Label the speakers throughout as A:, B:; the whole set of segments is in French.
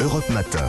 A: Europe Matin.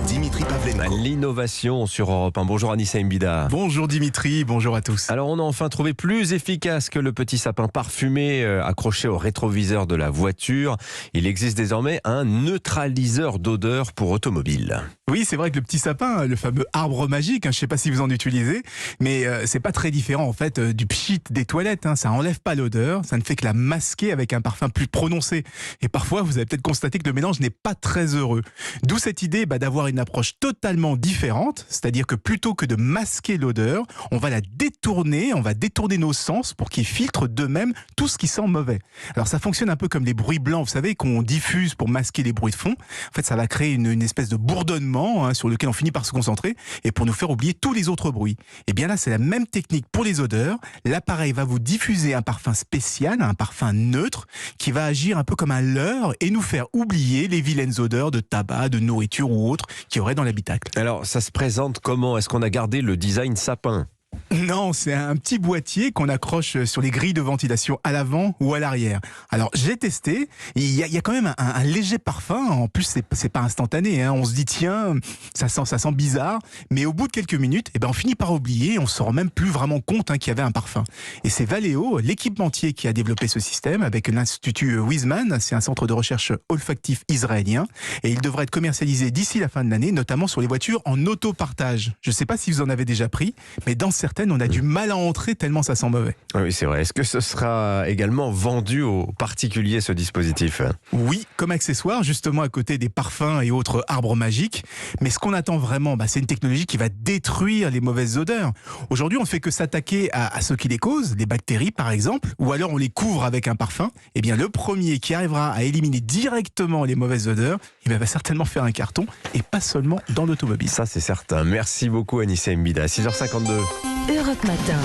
A: Dimitri Pavlenko.
B: L'innovation sur Europe 1. Bonjour Anissa Mbida.
C: Bonjour Dimitri, bonjour à tous.
B: Alors on a enfin trouvé plus efficace que le petit sapin parfumé accroché au rétroviseur de la voiture. Il existe désormais un neutraliseur d'odeur pour automobile.
C: Oui, c'est vrai que le petit sapin, le fameux arbre magique, je ne sais pas si vous en utilisez, mais c'est pas très différent en fait du pchit des toilettes. Ça enlève pas l'odeur, ça ne fait que la masquer avec un parfum plus prononcé. Et parfois, vous avez peut-être constaté que le mélange n'est pas très heureux. D'où cette idée d'avoir une approche totalement différente, c'est-à-dire que plutôt que de masquer l'odeur, on va la détourner, on va détourner nos sens pour qu'ils filtrent d'eux-mêmes tout ce qui sent mauvais. Alors ça fonctionne un peu comme les bruits blancs, vous savez, qu'on diffuse pour masquer les bruits de fond. En fait, ça va créer une espèce de bourdonnement sur lequel on finit par se concentrer et pour nous faire oublier tous les autres bruits. Et bien là, c'est la même technique pour les odeurs. L'appareil va vous diffuser un parfum spécial, un parfum neutre, qui va agir un peu comme un leurre et nous faire oublier les vilaines odeurs de tabac, de nourriture ou autres qu'il y aurait dans l'habitacle.
B: Alors ça se présente comment? Est-ce qu'on a gardé le design sapin?
C: Non, c'est un petit boîtier qu'on accroche sur les grilles de ventilation à l'avant ou à l'arrière. Alors j'ai testé, il y a quand même un léger parfum, en plus c'est pas instantané, on se dit tiens, ça sent bizarre, mais au bout de quelques minutes, on finit par oublier, on se rend même plus vraiment compte qu'il y avait un parfum. Et c'est Valeo, l'équipementier qui a développé ce système avec l'Institut Weizmann, c'est un centre de recherche olfactif israélien, et il devrait être commercialisé d'ici la fin de l'année, notamment sur les voitures en autopartage. Je ne sais pas si vous en avez déjà pris, mais dans certaines, on a du mal à entrer tellement ça sent mauvais.
B: Oui, c'est vrai. Est-ce que ce sera également vendu aux particuliers, ce dispositif?
C: Oui, comme accessoire, justement à côté des parfums et autres arbres magiques. Mais ce qu'on attend vraiment, c'est une technologie qui va détruire les mauvaises odeurs. Aujourd'hui, on ne fait que s'attaquer à ceux qui les causent, les bactéries par exemple, ou alors on les couvre avec un parfum. Eh bien, le premier qui arrivera à éliminer directement les mauvaises odeurs, va certainement faire un carton, et pas seulement dans l'automobile.
B: Ça, c'est certain. Merci beaucoup Anissa Mbida. 6h52.
D: Europe Matin.